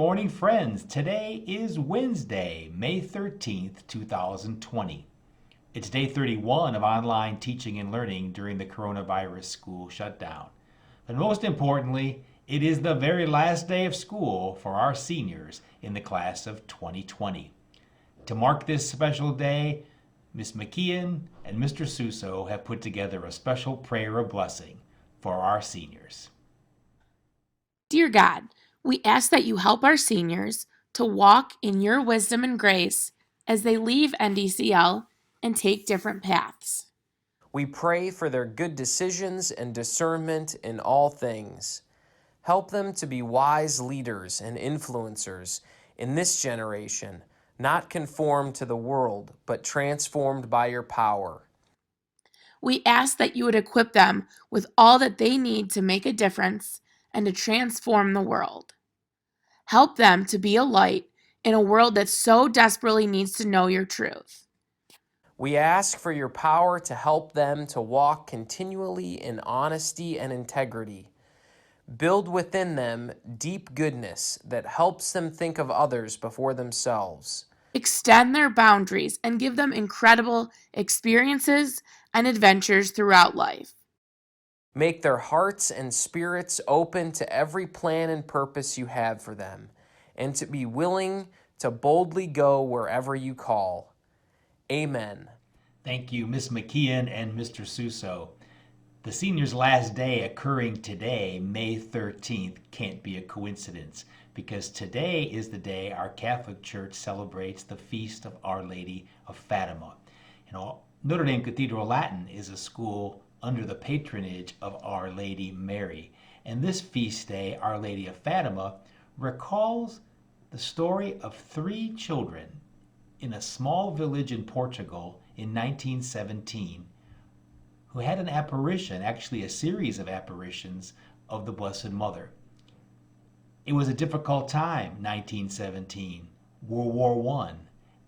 morning, friends. Today is Wednesday, May 13th, 2020. It's day 31 of online teaching and learning during the coronavirus school shutdown. But most importantly, it is the very last day of school for our seniors in the class of 2020. To mark this special day, Ms. McKeon and Mr. Suso have put together a special prayer of blessing for our seniors. Dear God, we ask that you help our seniors to walk in your wisdom and grace as they leave NDCL and take different paths. We pray for their good decisions and discernment in all things. Help them to be wise leaders and influencers in this generation, not conformed to the world, but transformed by your power. We ask that you would equip them with all that they need to make a difference and to transform the world. Help them to be a light in a world that so desperately needs to know your truth. We ask for your power to help them to walk continually in honesty and integrity. Build within them deep goodness that helps them think of others before themselves. Extend their boundaries and give them incredible experiences and adventures throughout life. Make their hearts and spirits open to every plan and purpose you have for them, and to be willing to boldly go wherever you call. Amen. Thank you, Ms. McKeon and Mr. Suso. The seniors' last day occurring today, May 13th, can't be a coincidence, because today is the day our Catholic Church celebrates the feast of Our Lady of Fatima. Notre Dame Cathedral Latin is a school under the patronage of Our Lady Mary. And this feast day, Our Lady of Fatima, recalls the story of 3 children in a small village in Portugal in 1917 who had an apparition, actually a series of apparitions, of the Blessed Mother. It was a difficult time, 1917, World War I,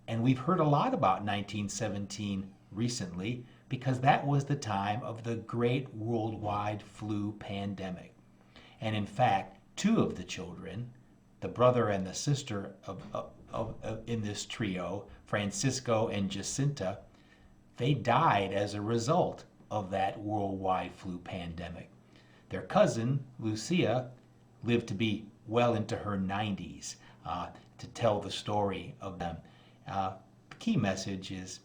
and we've heard a lot about 1917 recently because that was the time of the great worldwide flu pandemic. And in fact, 2 of the children, the brother and the sister in this trio, Francisco and Jacinta, they died as a result of that worldwide flu pandemic. Their cousin, Lucia, lived to be well into her 90s to tell the story of them. The key message is,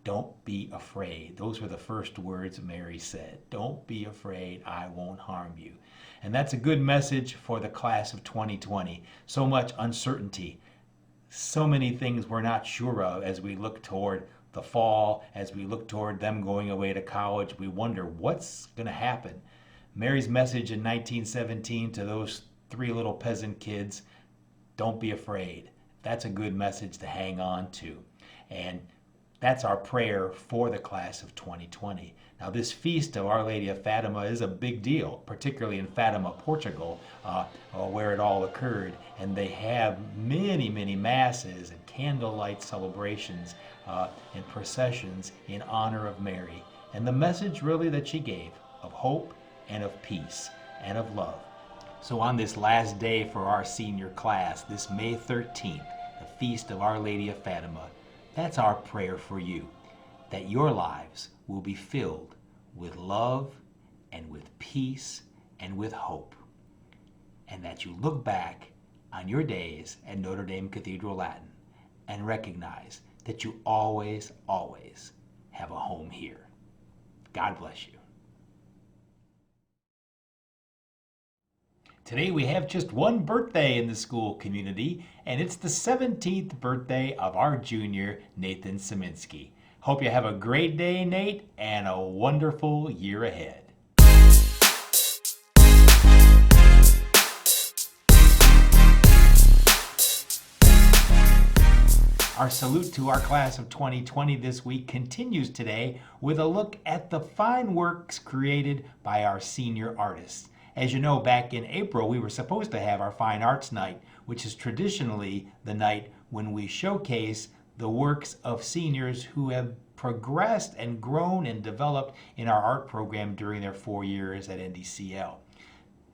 don't be afraid. Those were the first words Mary said. Don't be afraid, I won't harm you. And that's a good message for the class of 2020. So much uncertainty, so many things we're not sure of as we look toward the fall, as we look toward them going away to college. We wonder what's going to happen. Mary's message in 1917 to those 3 little peasant kids, don't be afraid. That's a good message to hang on to. And that's our prayer for the class of 2020. Now, this feast of Our Lady of Fatima is a big deal, particularly in Fatima, Portugal, where it all occurred. And they have many, many masses and candlelight celebrations and processions in honor of Mary. And the message really that she gave of hope and of peace and of love. So on this last day for our senior class, this May 13th, the feast of Our Lady of Fatima, that's our prayer for you, that your lives will be filled with love and with peace and with hope, and that you look back on your days at Notre Dame Cathedral Latin and recognize that you always, always have a home here. God bless you. Today we have just one birthday in the school community, and it's the 17th birthday of our junior, Nathan Szyminski. Hope you have a great day, Nate, and a wonderful year ahead. Our salute to our class of 2020 this week continues today with a look at the fine works created by our senior artists. As you know, back in April, we were supposed to have our Fine Arts Night, which is traditionally the night when we showcase the works of seniors who have progressed and grown and developed in our art program during their 4 years at NDCL.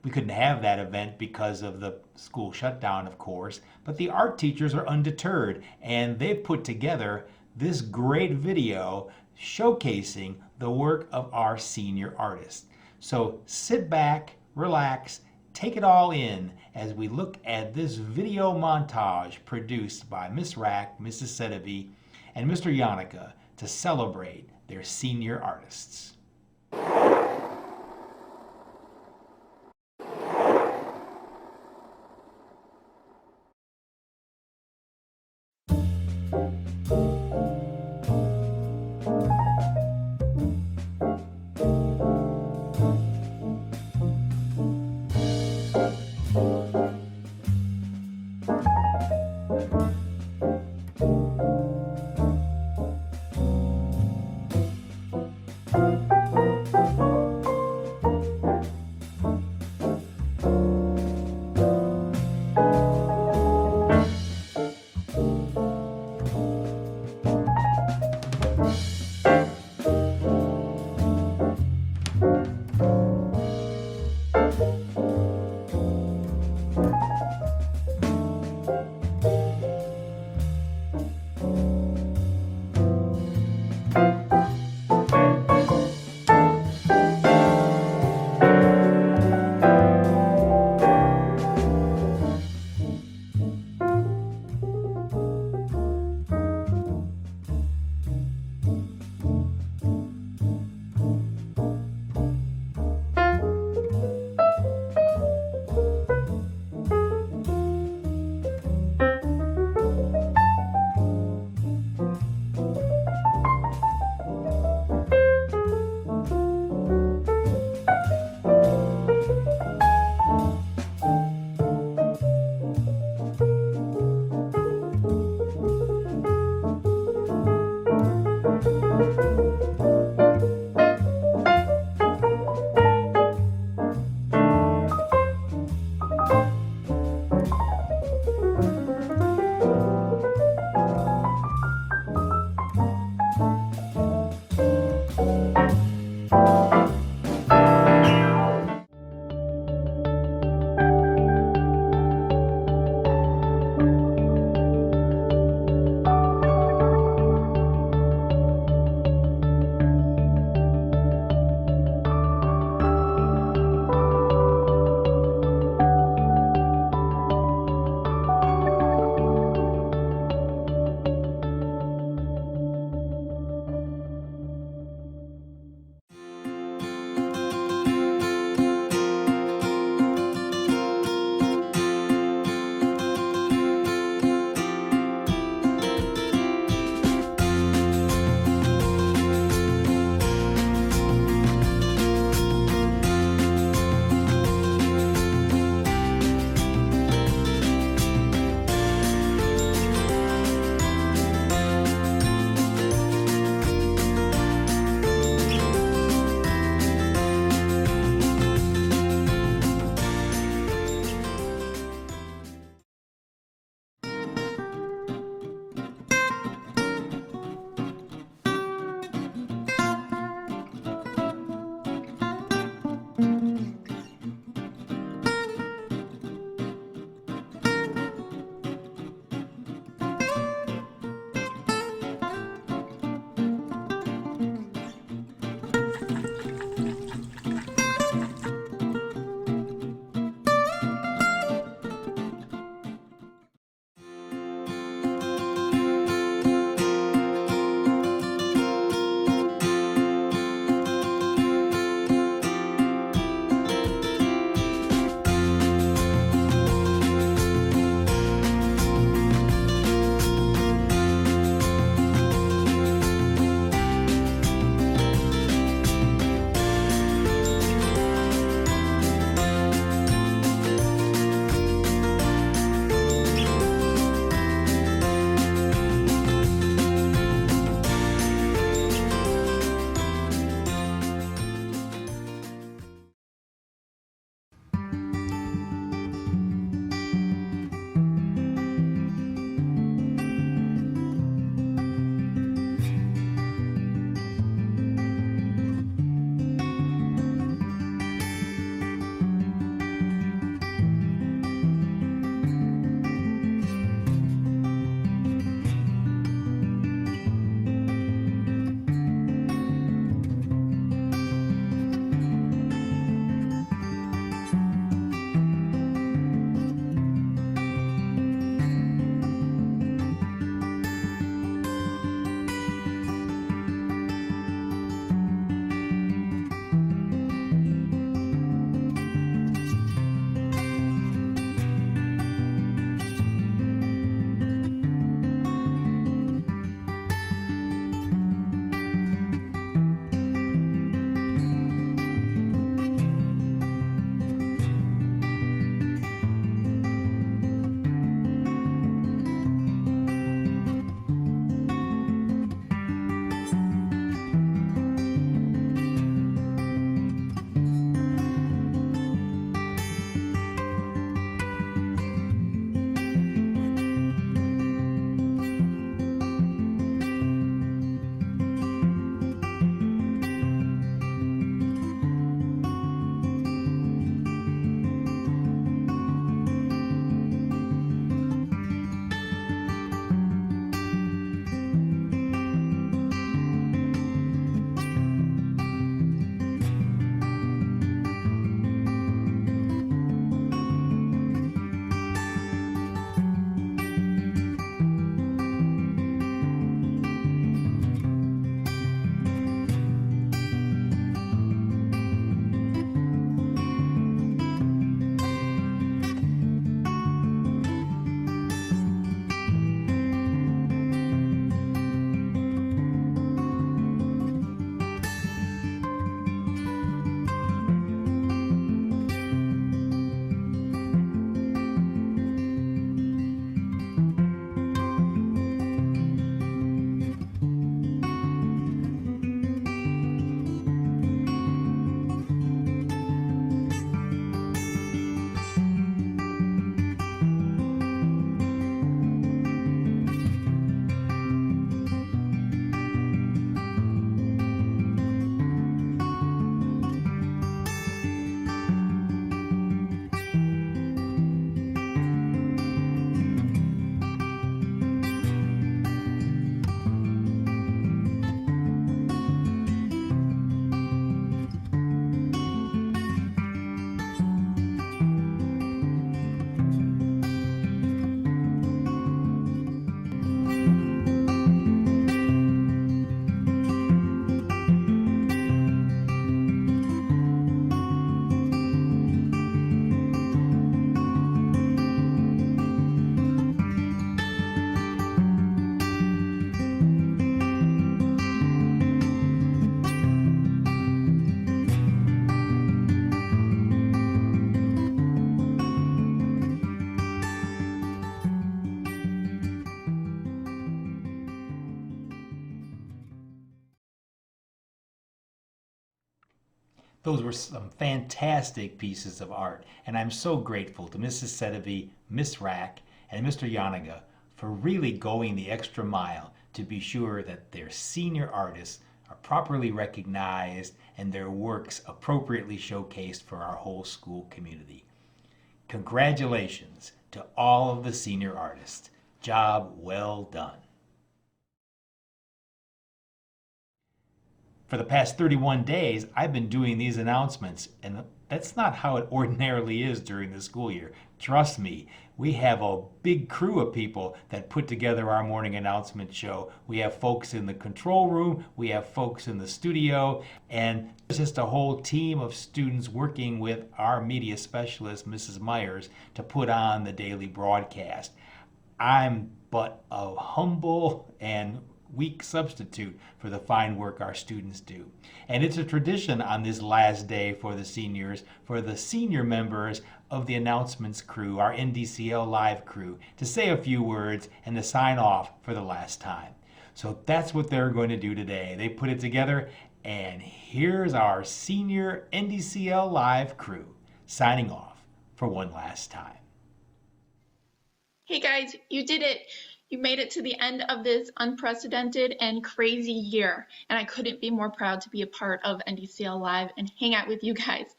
We couldn't have that event because of the school shutdown, of course, but the art teachers are undeterred and they've put together this great video showcasing the work of our senior artists. So sit back, relax, take it all in as we look at this video montage produced by Miss Rack, Mrs. Sedavi, and Mr. Yannicka to celebrate their senior artists. Those were some fantastic pieces of art, and I'm so grateful to Mrs. Sedevy, Miss Rack, and Mr. Yanaga for really going the extra mile to be sure that their senior artists are properly recognized and their works appropriately showcased for our whole school community. Congratulations to all of the senior artists. Job well done. For the past 31 days, I've been doing these announcements, and that's not how it ordinarily is during the school year. Trust me, we have a big crew of people that put together our morning announcement show. We have folks in the control room, we have folks in the studio, and there's just a whole team of students working with our media specialist, Mrs. Myers, to put on the daily broadcast. I'm but a humble and weak substitute for the fine work our students do. And it's a tradition on this last day for the seniors, for the senior members of the announcements crew, our NDCL live crew, to say a few words and to sign off for the last time. So that's what they're going to do today. They put it together, and here's our senior NDCL live crew signing off for one last time. Hey guys, you did it. You made it to the end of this unprecedented and crazy year, and I couldn't be more proud to be a part of NDCL Live and hang out with you guys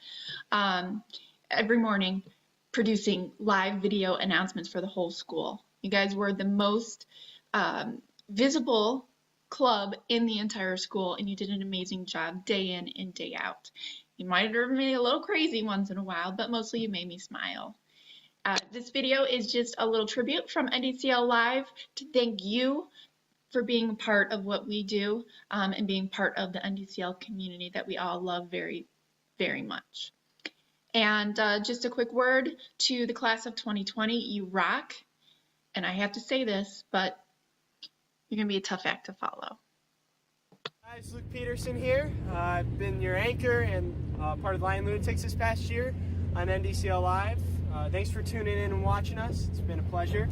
every morning producing live video announcements for the whole school. You guys were the most visible club in the entire school, and you did an amazing job day in and day out. You might have driven me a little crazy once in a while, but mostly you made me smile. This video is just a little tribute from NDCL Live to thank you for being a part of what we do and being part of the NDCL community that we all love very, very much. And just a quick word to the class of 2020, you rock. And I have to say this, but you're going to be a tough act to follow. Hi, it's Luke Peterson here. I've been your anchor and part of Lion Lunatics this past year on NDCL Live. Thanks for tuning in and watching us. It's been a pleasure.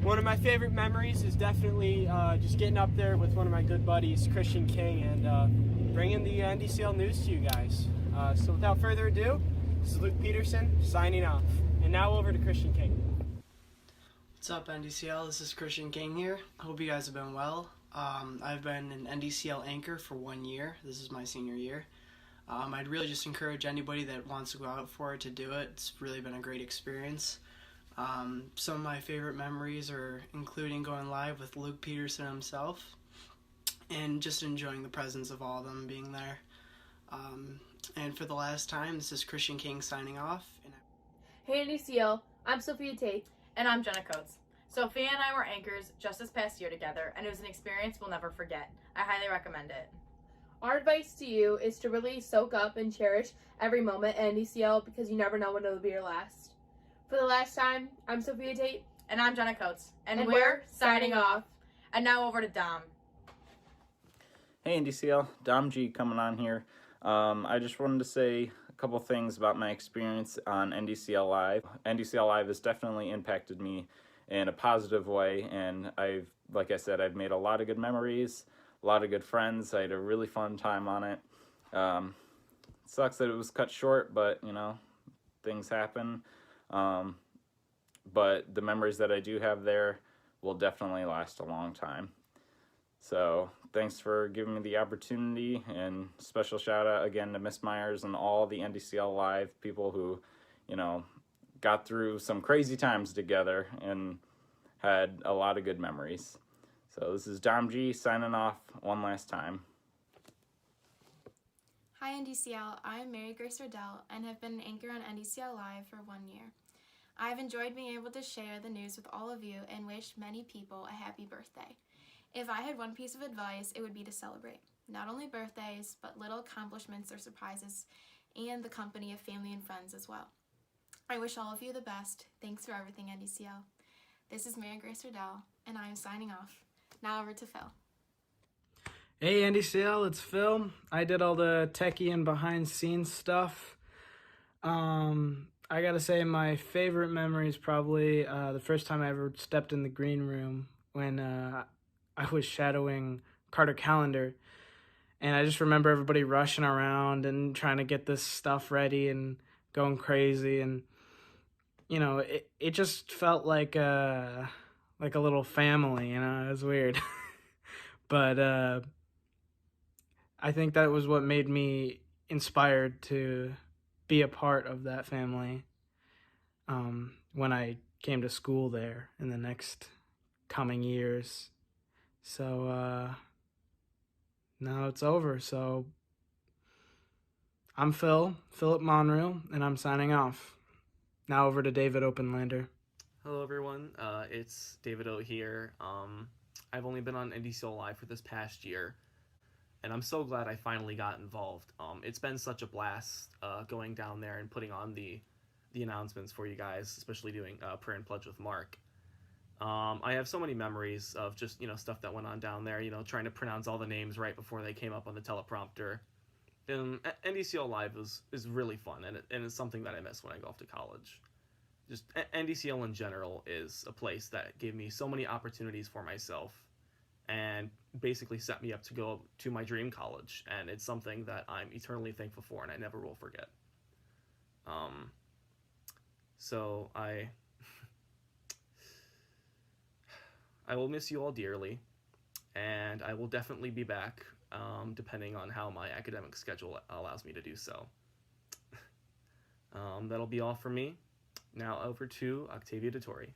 One of my favorite memories is definitely just getting up there with one of my good buddies, Christian King, and bringing the NDCL news to you guys. So without further ado, this is Luke Peterson signing off. And now over to Christian King. What's up, NDCL? This is Christian King here. Hope you guys have been well. I've been an NDCL anchor for 1 year. This is my senior year. I'd really just encourage anybody that wants to go out for it to do it. It's really been a great experience. Some of my favorite memories are including going live with Luke Peterson himself and just enjoying the presence of all of them being there. And for the last time, this is Christian King signing off. Hey NDCL, I'm Sophia Tate. And I'm Jenna Coates. Sophia and I were anchors just this past year together, and it was an experience we'll never forget. I highly recommend it. Our advice to you is to really soak up and cherish every moment at NDCL because you never know when it'll be your last. For the last time, I'm Sophia Tate. And I'm Jenna Coates. And we're signing off. And now over to Dom. Hey NDCL, Dom G coming on here. I just wanted to say a couple things about my experience on NDCL Live. NDCL Live has definitely impacted me in a positive way, and like I said, I've made a lot of good memories, a lot of good friends. I had a really fun time on it. Sucks that it was cut short, but you know, things happen. But the memories that I do have there will definitely last a long time. So thanks for giving me the opportunity, and special shout out again to Miss Myers and all the NDCL Live people who, you know, got through some crazy times together and had a lot of good memories. So this is Dom G signing off one last time. Hi NDCL, I am Mary Grace Riddell and have been an anchor on NDCL Live for 1 year. I have enjoyed being able to share the news with all of you and wish many people a happy birthday. If I had one piece of advice, it would be to celebrate not only birthdays, but little accomplishments or surprises, and the company of family and friends as well. I wish all of you the best. Thanks for everything, NDCL. This is Mary Grace Riddell, and I am signing off. Now over to Phil. Hey NDCL, it's Phil. I did all the techie and behind scenes stuff. I gotta say my favorite memory is probably the first time I ever stepped in the green room when I was shadowing Carter Callender. And I just remember everybody rushing around and trying to get this stuff ready and going crazy. And, you know, it just felt like a little family, you know, it was weird. But I think that was what made me inspired to be a part of that family when I came to school there in the next coming years. So now it's over. So I'm Philip Monreal, and I'm signing off. Now over to David Openlander. Hello everyone, it's David O here. I've only been on NDCL Live for this past year, and I'm so glad I finally got involved. It's been such a blast going down there and putting on the announcements for you guys, especially doing Prayer and Pledge with Mark. I have so many memories of just, stuff that went on down there, trying to pronounce all the names right before they came up on the teleprompter. And NDCL Live is really fun, and it's something that I miss when I go off to college. Just NDCL in general is a place that gave me so many opportunities for myself and basically set me up to go to my dream college, and it's something that I'm eternally thankful for and I never will forget. So I will miss you all dearly, and I will definitely be back depending on how my academic schedule allows me to do so. That'll be all from me. Now over to Octavia DeTore.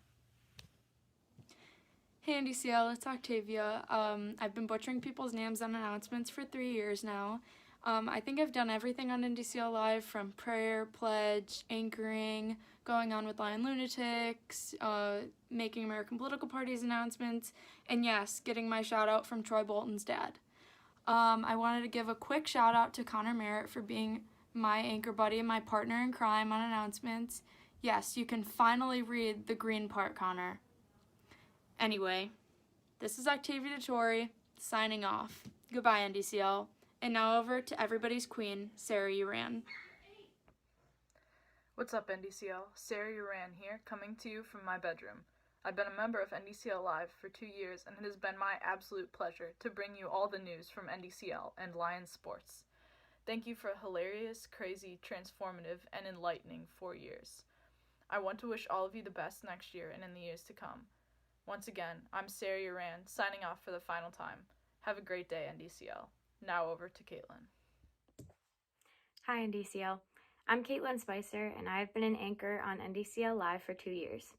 Hey NDCL, it's Octavia. I've been butchering people's names on announcements for 3 years now. I think I've done everything on NDCL Live, from prayer, pledge, anchoring, going on with Lion Lunatics, making American political parties announcements, and yes, getting my shout out from Troy Bolton's dad. I wanted to give a quick shout out to Connor Merritt for being my anchor buddy and my partner in crime on announcements. Yes, you can finally read the green part, Connor. Anyway, this is Octavia DeTore, signing off. Goodbye, NDCL. And now over to everybody's queen, Sarah Uran. What's up, NDCL? Sarah Uran here, coming to you from my bedroom. I've been a member of NDCL Live for 2 years, and it has been my absolute pleasure to bring you all the news from NDCL and Lions Sports. Thank you for a hilarious, crazy, transformative, and enlightening 4 years. I want to wish all of you the best next year and in the years to come. Once again, I'm Sarah Uran, signing off for the final time. Have a great day, NDCL. Now over to Caitlin. Hi, NDCL. I'm Caitlin Spicer, and I've been an anchor on NDCL Live for 2 years.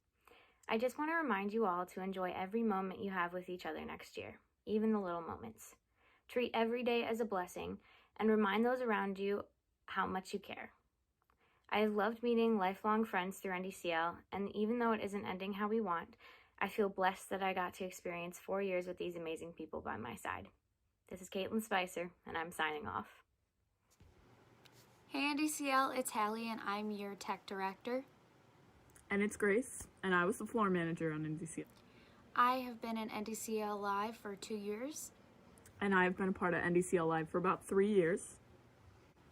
I just want to remind you all to enjoy every moment you have with each other next year, even the little moments. Treat every day as a blessing, and remind those around you how much you care. I have loved meeting lifelong friends through NDCL, and even though it isn't ending how we want, I feel blessed that I got to experience 4 years with these amazing people by my side. This is Caitlin Spicer, and I'm signing off. Hey NDCL, it's Hallie, and I'm your tech director. And it's Grace, and I was the floor manager on NDCL. I have been in NDCL Live for 2 years. And I've been a part of NDCL Live for about 3 years.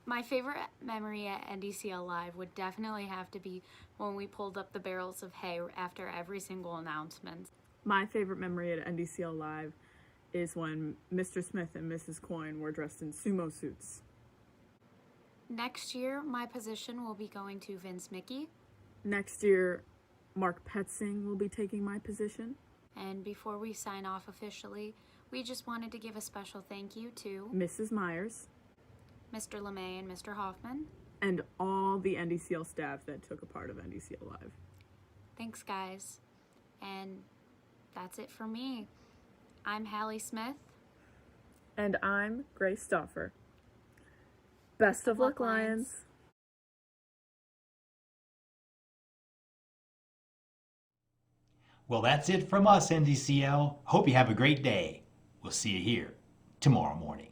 My favorite memory at NDCL Live would definitely have to be when we pulled up the barrels of hay after every single announcement. My favorite memory at NDCL Live is when Mr. Smith and Mrs. Coyne were dressed in sumo suits. Next year, my position will be going to Vince Mickey. Next year, Mark Petzing will be taking my position. And before we sign off officially, we just wanted to give a special thank you to Mrs. Myers, Mr. LeMay and Mr. Hoffman, and all the NDCL staff that took a part of NDCL Live. Thanks, guys. And that's it for me. I'm Hallie Smith. And I'm Grace Stauffer. Best of luck, Lions. Well, that's it from us, NDCL. Hope you have a great day. We'll see you here tomorrow morning.